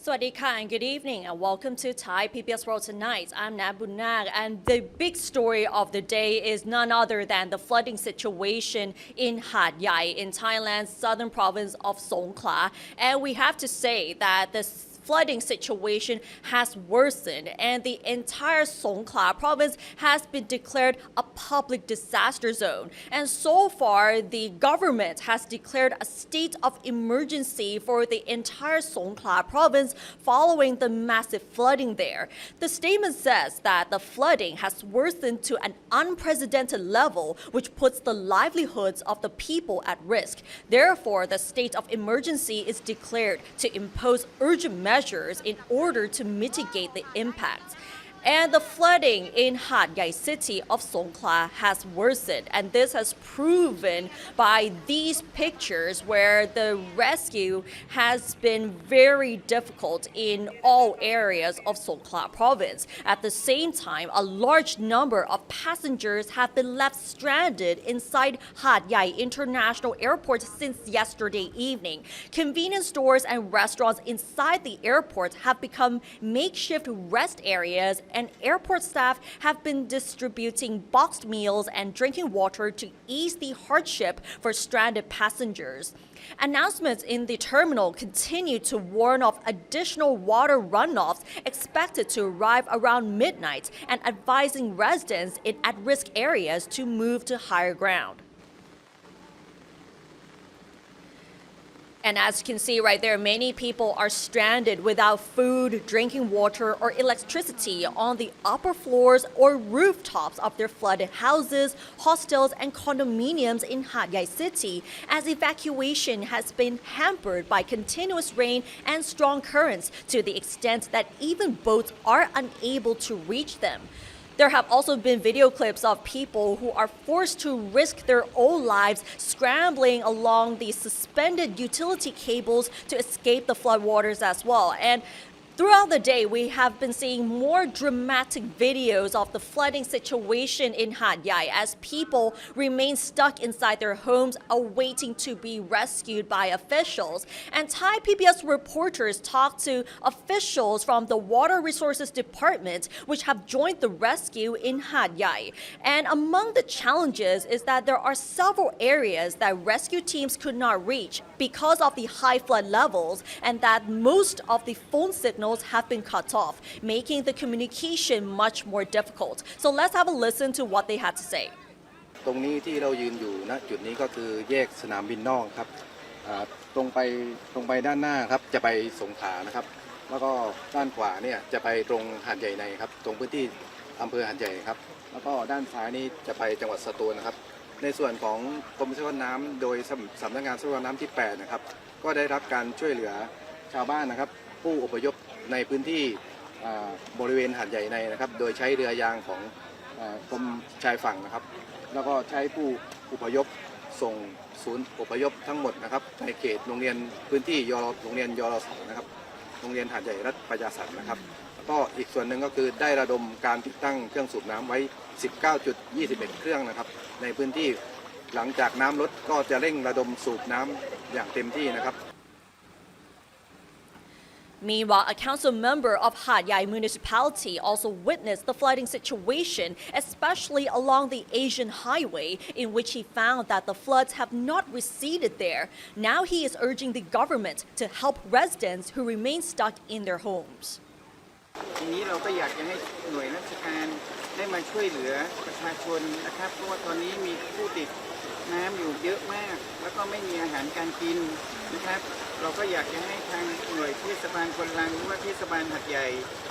Swadika and good evening and welcome to Thai PBS World Tonight. I'm Nat Bunag and the big story of the day is none other than the flooding situation in Hat Yai in Thailand's southern province of Songkhla. And we have to say that the flooding situation has worsened and the entire Songkhla province has been declared a public disaster zone. And so far, the government has declared a state of emergency for the entire Songkhla province following the massive flooding there. The statement says that the flooding has worsened to an unprecedented level, which puts the livelihoods of the people at risk. Therefore, the state of emergency is declared to impose urgent measures in order to mitigate the impact. And the flooding in Hat Yai city of Songkhla has worsened, and this has proven by these pictures where the rescue has been very difficult in all areas of Songkhla province. At the same time, a large number of passengers have been left stranded inside Hat Yai International Airport since yesterday evening. Convenience stores and restaurants inside the airport have become makeshift rest areas, and airport staff have been distributing boxed meals and drinking water to ease the hardship for stranded passengers. Announcements in the terminal continue to warn of additional water runoffs expected to arrive around midnight and advising residents in at-risk areas to move to higher ground. And as you can see right there, many people are stranded without food, drinking water, or electricity on the upper floors or rooftops of their flooded houses, hostels, and condominiums in Hat Yai city, as evacuation has been hampered by continuous rain and strong currents to the extent that even boats are unable to reach them. There have also been video clips of people who are forced to risk their own lives scrambling along the suspended utility cables to escape the floodwaters as well. And throughout the day, we have been seeing more dramatic videos of the flooding situation in Hat Yai as people remain stuck inside their homes awaiting to be rescued by officials. And Thai PBS reporters talked to officials from the Water Resources Department, which have joined the rescue in Hat Yai. And among the challenges is that there are several areas that rescue teams could not reach because of the high flood levels, and that most of the phone signals have been cut off, making the communication much more difficult. So let's have a listen to what they had to say. ตรงนี้ที่เรายืนอยู่ณจุดนี้ก็คือแยกสนามบินนอกครับตรงไปด้านหน้าครับจะไปสงขลานะครับแล้วก็ด้านขวาเนี่ยจะไปตรงหาดใหญ่ในครับตรงพื้นที่อำเภอหาดใหญ่ครับแล้วก็ด้านซ้ายนี่จะไปจังหวัดสตูลนะครับในส่วนของกรมทรัพยากรน้ำโดยสำนักงานทรัพยากรน้ำที่8นะครับก็ได้รับการช่วยเหลือชาวบ้านนะครับผู้อพยพในพื้นที่บริเวณหาดใหญ่ในนะครับโดยใช้เรือยางของกรมชายฝั่งนะครับแล้วก็ใช้ผู้อพยพส่งศูนย์อพยพทั้งหมดนะครับในเขตโรงเรียนพื้นที่โรงเรียนยรสนะครับโรงเรียนหาดใหญ่รัฐประชาสรรค์นะครับแล้วก็อีกส่วนหนึ่งก็คือได้ระดมการติดตั้งเครื่องสูบน้ำไว้ 19.21 เครื่องนะครับในพื้นที่หลังจากน้ำลดก็จะเร่งระดมสูบน้ำอย่างเต็มที่นะครับ Meanwhile, a council member of Hat Yai municipality also witnessed the flooding situation, especially along the Asian highway, in which he found that the floods have not receded there. Now he is urging the government to help residents who remain stuck in their homes. ทีนี้เราก็อยากจะให้หน่วยราชการได้มาช่วยเหลือประชาชนนะครับเพราะว่าตอนนี้มีผู้ติดน้ำอยู่เยอะมากแล้วก็ไม่มีอาหารการกินนะครับเราก็อยากจะให้ทางหน่วยเทศบาลคนลังหรือว่าเทศบาลหาดใหญ่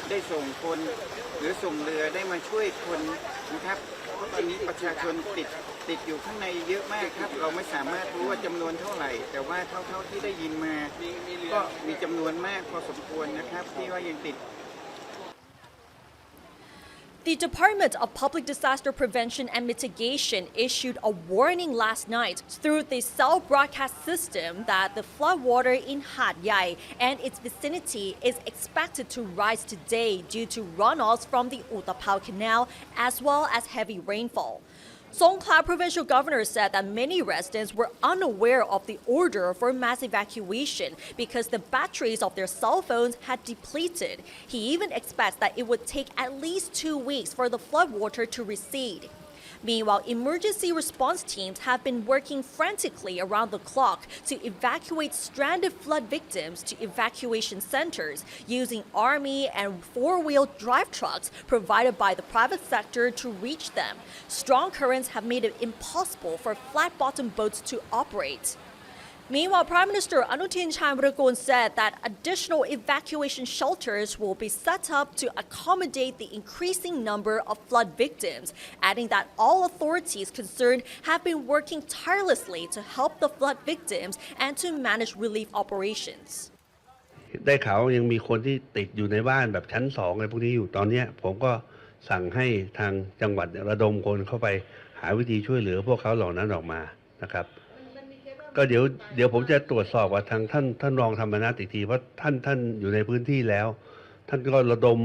ได้ส่งคนหรือส่งเรือได้มาช่วยคนนะครับเพราะตอนนี้ประชาชนติดอยู่ข้างในเยอะมากครับเราไม่สามารถรู้ว่าจำนวนเท่าไหร่แต่ว่าเท่าที่ได้ยินมาก็มีจำนวนมากพอสมควรนะครับที่ว่ายังติด The Department of Public Disaster Prevention and Mitigation issued a warning last night through the cell broadcast system that the floodwater in Hat Yai and its vicinity is expected to rise today due to runoffs from the Utapao Canal as well as heavy rainfall. Songkhla provincial governor said that many residents were unaware of the order for mass evacuation because the batteries of their cell phones had depleted. He even expects that it would take at least 2 weeks for the floodwater to recede. Meanwhile, emergency response teams have been working frantically around the clock to evacuate stranded flood victims to evacuation centers using army and four-wheel drive trucks provided by the private sector to reach them. Strong currents have made it impossible for flat-bottom boats to operate. Meanwhile, Prime Minister Anutin Charnvirakul said that additional evacuation shelters will be set up to accommodate the increasing number of flood victims, adding that all authorities concerned have been working tirelessly to help the flood victims and to manage relief operations. ได้ข่าวยังมีคนที่ติดอยู่ในบ้านแบบชั้น2อะไรพวกนี้อยู่ตอนนี้ผมก็สั่งให้ทางจังหวัดระดมคนเข้าไปหาวิธีช่วยเหลือพวกเขาเหล่านั้นออกมานะครับก็เดี๋ยวผมจะตรวจสอบกับทางท่านรองธรรมนัสอีกทีเพราะท่านอยู่ในพื้นที่แล้วท่านก็ระดม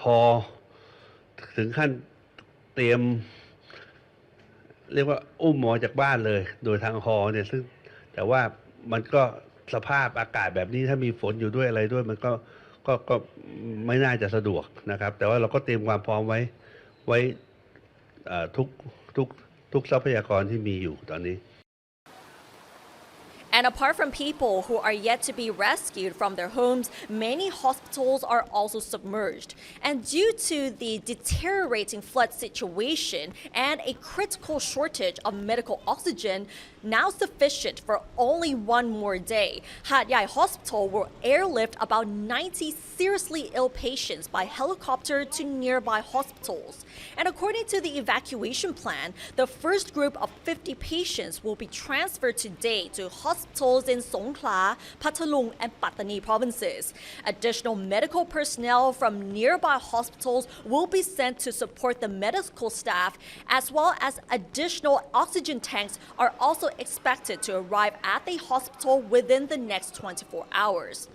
ฮอถึงขั้นเตรียมเรียกว่าอุ้มหมอจากบ้านเลยโดยทางฮอเนี่ยซึ่งแต่ว่ามันก็สภาพอากาศแบบนี้ถ้ามีฝนอยู่ด้วยอะไรด้วยมันก็ไม่น่าจะสะดวกนะครับแต่ว่าเราก็เตรียมความพร้อมไว้ทุกทรัพยากรที่มีอยู่ตอนนี้And apart from people who are yet to be rescued from their homes, many hospitals are also submerged. And due to the deteriorating flood situation and a critical shortage of medical oxygen, now sufficient for only one more day, Hat Yai Hospital will airlift about 90 seriously ill patients by helicopter to nearby hospitals. And according to the evacuation plan, the first group of 50 patients will be transferred today to hospitals in Songkhla, Pathalung, and Pattani provinces. Additional medical personnel from nearby hospitals will be sent to support the medical staff, as well as additional oxygen tanks are also expected to arrive at the hospital within the next 24 hours.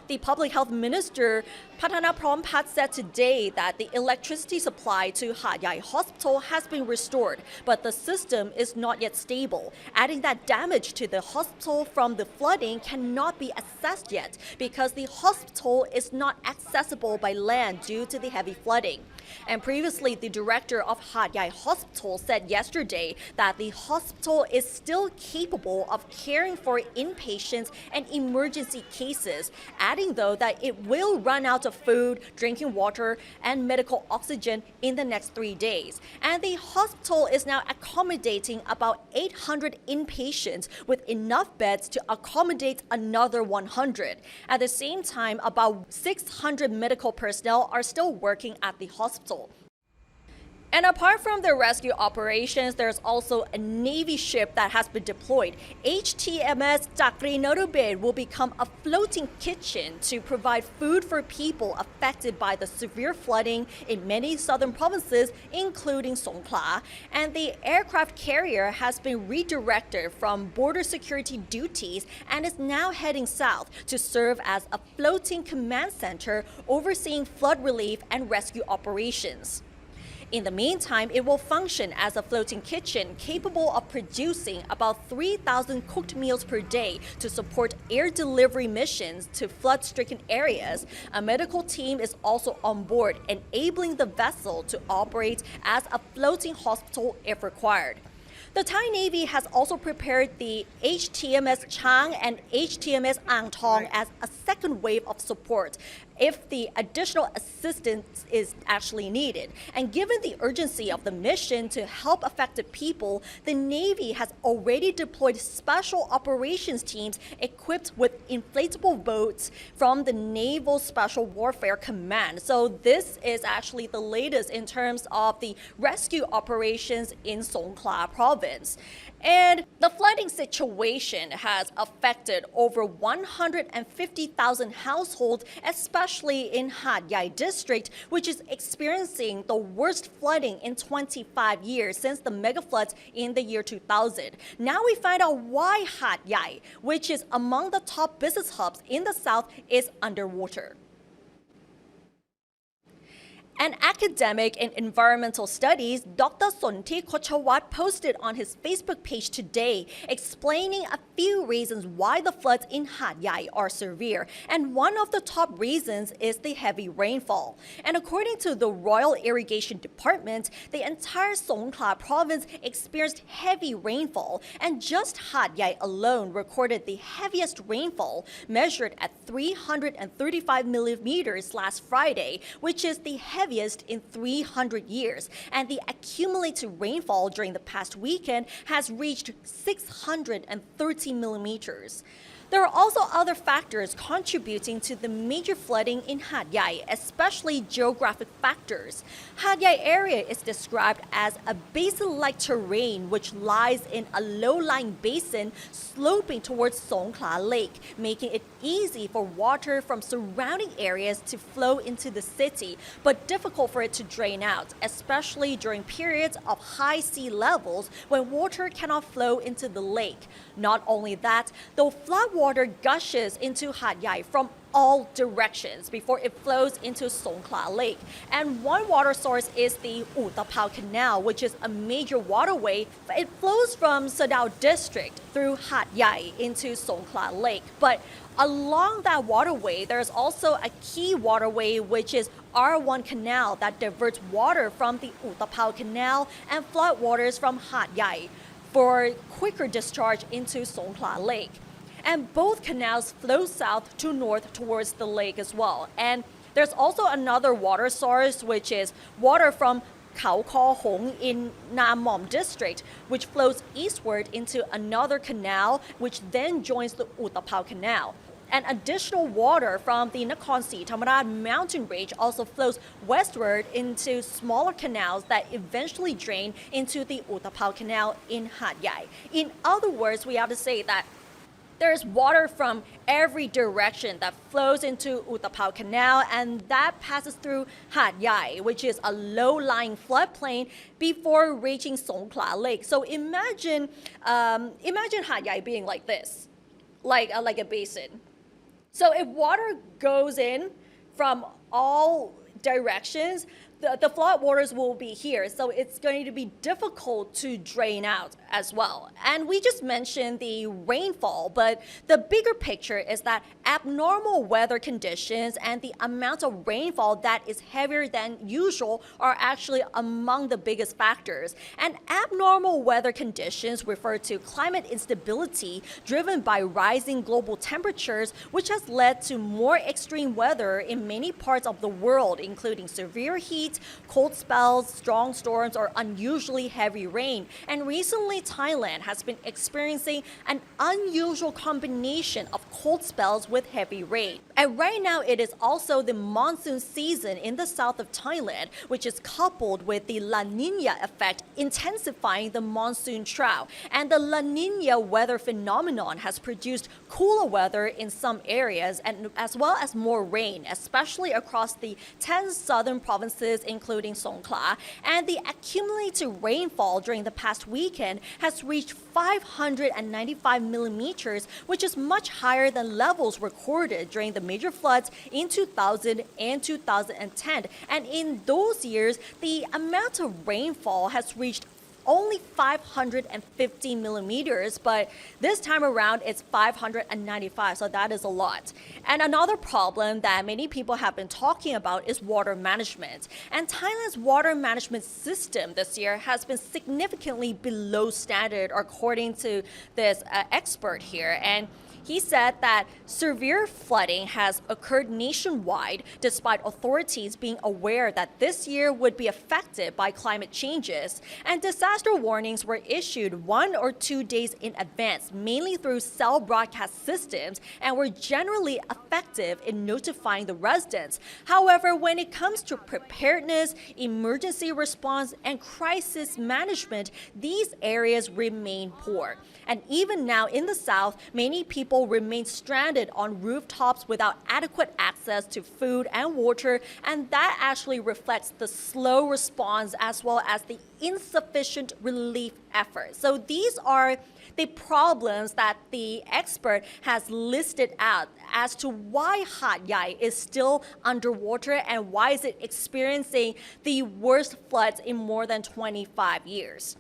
The Public Health Minister, Pattana Prompat, said today that the electricity supply to Hat Yai Hospital has been restored, but the system is not yet stable, adding that damage to the hospital from the flooding cannot be assessed yet because the hospital is not accessible by land due to the heavy flooding. And previously, the director of Hat Yai Hospital said yesterday that the hospital is still capable of caring for inpatients and emergency cases, adding though that it will run out of food, drinking water, and medical oxygen in the next 3 days. And the hospital is now accommodating about 800 inpatients with enough beds to accommodate another 100. At the same time, about 600 medical personnel are still working at the hospital. And apart from the rescue operations, there's also a Navy ship that has been deployed. HTMS Chakri Norubed will become a floating kitchen to provide food for people affected by the severe flooding in many southern provinces, including Songkhla. And the aircraft carrier has been redirected from border security duties and is now heading south to serve as a floating command center overseeing flood relief and rescue operations. In the meantime, it will function as a floating kitchen capable of producing about 3,000 cooked meals per day to support air delivery missions to flood-stricken areas. A medical team is also on board, enabling the vessel to operate as a floating hospital if required. The Thai Navy has also prepared the HTMS Chang and HTMS Ang Thong as a second wave of support if the additional assistance is actually needed. And given the urgency of the mission to help affected people, the Navy has already deployed special operations teams equipped with inflatable boats from the Naval Special Warfare Command. So this is actually the latest in terms of the rescue operations in Songkhla province. And the flooding situation has affected over 150,000 households, especially in Hat Yai district, which is experiencing the worst flooding in 25 years since the mega floods in the year 2000. Now we find out why Hat Yai, which is among the top business hubs in the south, is underwater. An academic in environmental studies, Dr. Sonthi Kochawat posted on his Facebook page today explaining a few reasons why the floods in Hat Yai are severe, and one of the top reasons is the heavy rainfall. And according to the Royal Irrigation Department, the entire Songkhla province experienced heavy rainfall, and just Hat Yai alone recorded the heaviest rainfall, measured at 335 millimeters last Friday, which is the heaviest in 300 years, and the accumulated rainfall during the past weekend has reached 630 millimeters. There are also other factors contributing to the major flooding in Hat Yai, especially geographic factors. Hat Yai area is described as a basin-like terrain which lies in a low-lying basin sloping towards Songkhla Lake, making it easy for water from surrounding areas to flow into the city, but difficult for it to drain out, especially during periods of high sea levels when water cannot flow into the lake. Not only that, the flood water gushes into Hat Yai from all directions before it flows into Songkhla Lake. And one water source is the Utapao Canal, which is a major waterway. It flows from Sadao district through Hat Yai into Songkhla Lake. But along that waterway, there's also a key waterway, which is R1 Canal, that diverts water from the Utapao Canal and flood waters from Hat Yai for quicker discharge into Songkhla Lake. And both canals flow south to north towards the lake as well. And there's also another water source, which is water from Khao Kho Hong in Nam Mom district, which flows eastward into another canal, which then joins the Utapao Canal. And additional water from the Nakhon Si Thammarat mountain range also flows westward into smaller canals that eventually drain into the Utapao Canal in Hat Yai. In other words, we have to say that there's water from every direction that flows into Utapao Canal, and that passes through Hat Yai, which is a low-lying floodplain, before reaching Songkhla Lake. So imagine Hat Yai being like this, like a basin. So if water goes in from all directions, the flood waters will be here, so it's going to be difficult to drain out as well. And we just mentioned the rainfall, but the bigger picture is that abnormal weather conditions and the amount of rainfall that is heavier than usual are actually among the biggest factors. And abnormal weather conditions refer to climate instability driven by rising global temperatures, which has led to more extreme weather in many parts of the world, including severe heat, cold spells, strong storms, or unusually heavy rain. And recently, Thailand has been experiencing an unusual combination of cold spells with heavy rain. And right now, it is also the monsoon season in the south of Thailand, which is coupled with the La Nina effect, intensifying the monsoon drought. And the La Nina weather phenomenon has produced cooler weather in some areas, and as well as more rain, especially across the 10 southern provinces, including Songkhla. And the accumulated rainfall during the past weekend has reached 595 millimeters, which is much higher than levels recorded during the major floods in 2000 and 2010. And in those years, the amount of rainfall has reached only 550 millimeters, but this time around it's 595, so that is a lot. And another problem that many people have been talking about is water management. And Thailand's water management system this year has been significantly below standard, according to this expert here. And he said that severe flooding has occurred nationwide, despite authorities being aware that this year would be affected by climate changes. And disaster warnings were issued 1 or 2 days in advance, mainly through cell broadcast systems, and were generally effective in notifying the residents. However, when it comes to preparedness, emergency response, and crisis management, these areas remain poor. And even now in the south, many people people remain stranded on rooftops without adequate access to food and water, and that actually reflects the slow response as well as the insufficient relief efforts. So these are the problems that the expert has listed out as to why Hat Yai is still underwater and why is it experiencing the worst floods in more than 25 years.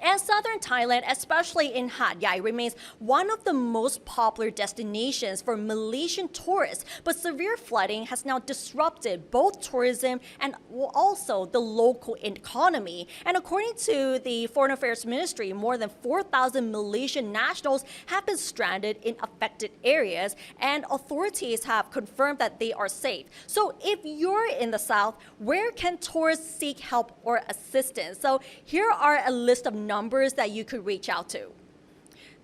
And southern Thailand, especially in Hat Yai, remains one of the most popular destinations for Malaysian tourists. But severe flooding has now disrupted both tourism and also the local economy. And according to the Foreign Affairs Ministry, more than 4,000 Malaysian nationals have been stranded in affected areas, and authorities have confirmed that they are safe. So if you're in the south, where can tourists seek help or assistance? So here are a list of numbers that you could reach out to.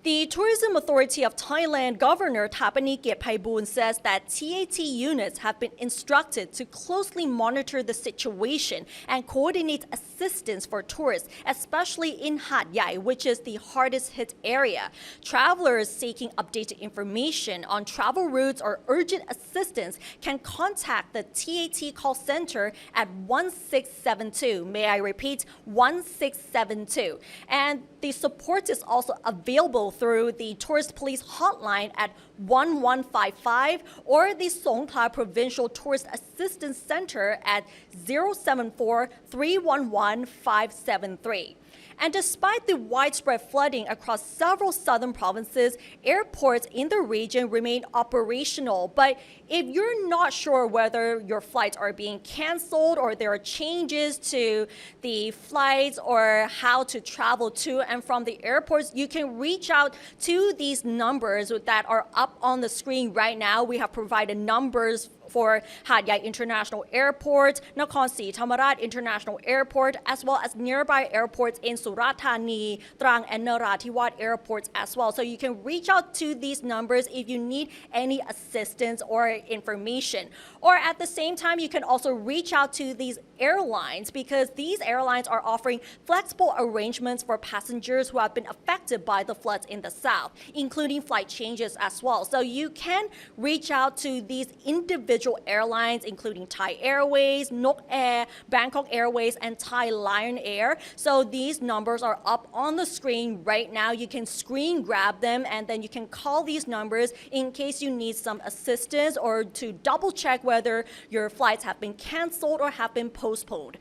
The Tourism Authority of Thailand Governor Thapani Kiatpaiboon says that TAT units have been instructed to closely monitor the situation and coordinate assistance for tourists, especially in Hat Yai, which is the hardest hit area. Travelers seeking updated information on travel routes or urgent assistance can contact the TAT call center at 1672. May I repeat, 1672. And the support is also available through the Tourist Police Hotline at 1155 or the Songkhla Provincial Tourist Assistance Center at 074 311 573. And despite the widespread flooding across several southern provinces, airports in the region remain operational. But if you're not sure whether your flights are being canceled or there are changes to the flights or how to travel to and from the airports, you can reach out to these numbers that are up on the screen right now. We have provided numbers for Hat Yai International Airport, Nakhon Si Thammarat International Airport, as well as nearby airports in Surat Thani, Trang, and Narathiwat airports as well. So you can reach out to these numbers if you need any assistance or information. Or at the same time, you can also reach out to these airlines because these airlines are offering flexible arrangements for passengers who have been affected by the floods in the south, including flight changes as well. So you can reach out to these individual airlines, including Thai Airways, Nok Air, Bangkok Airways, and Thai Lion Air. So these numbers are up on the screen right now. You can screen grab them and then you can call these numbers in case you need some assistance or to double check whether your flights have been canceled or have been postponed.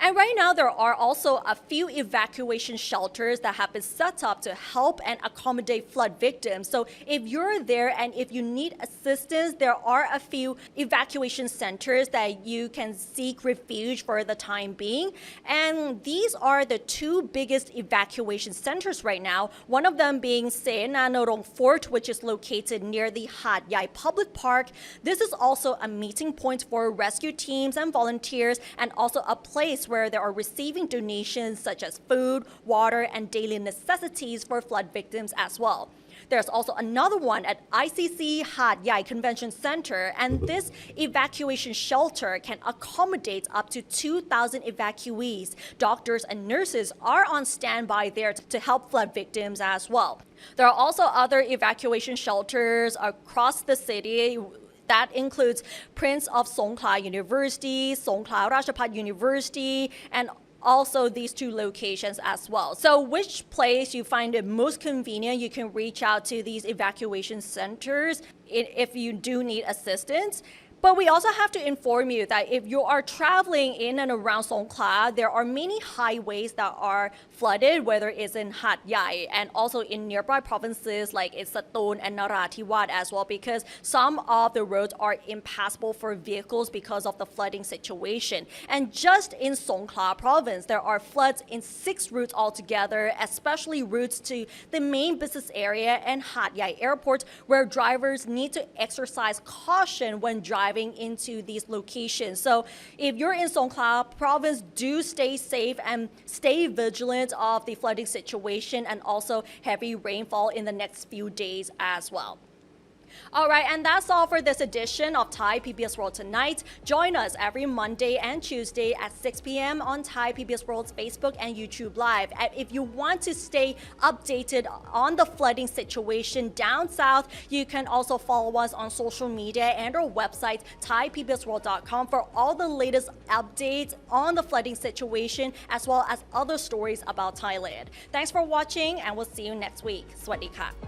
And right now, there are also a few evacuation shelters that have been set up to help and accommodate flood victims. So if you're there and if you need assistance, there are a few evacuation centers that you can seek refuge for the time being. And these are the two biggest evacuation centers right now, one of them being Senanarong Fort, which is located near the Hat Yai Public Park. This is also a meeting point for rescue teams and volunteers, and also a place where they are receiving donations such as food, water, and daily necessities for flood victims as well. There's also another one at ICC Hat Yai Convention Center, and this evacuation shelter can accommodate up to 2,000 evacuees. Doctors and nurses are on standby there to help flood victims as well. There are also other evacuation shelters across the city. That includes Prince of Songkhla University, Songkhla Ratchapat University, and also these two locations as well. So which place you find it most convenient, you can reach out to these evacuation centers if you do need assistance. But we also have to inform you that if you are traveling in and around Songkhla, there are many highways that are flooded, whether it's in Hat Yai and also in nearby provinces like Satun and Narathiwat as well, because some of the roads are impassable for vehicles because of the flooding situation. And just in Songkhla province, there are floods in 6 routes altogether, especially routes to the main business area and Hat Yai Airport, where drivers need to exercise caution when driving into these locations. So if you're in Songkhla province, do stay safe and stay vigilant of the flooding situation and also heavy rainfall in the next few days as well. All right, and that's all for this edition of Thai PBS World Tonight. Join us every Monday and Tuesday at 6 p.m. on Thai PBS World's Facebook and YouTube Live. And if you want to stay updated on the flooding situation down south, you can also follow us on social media and our website, thaipbsworld.com, for all the latest updates on the flooding situation as well as other stories about Thailand. Thanks for watching, and we'll see you next week. สวัสดีค่ะ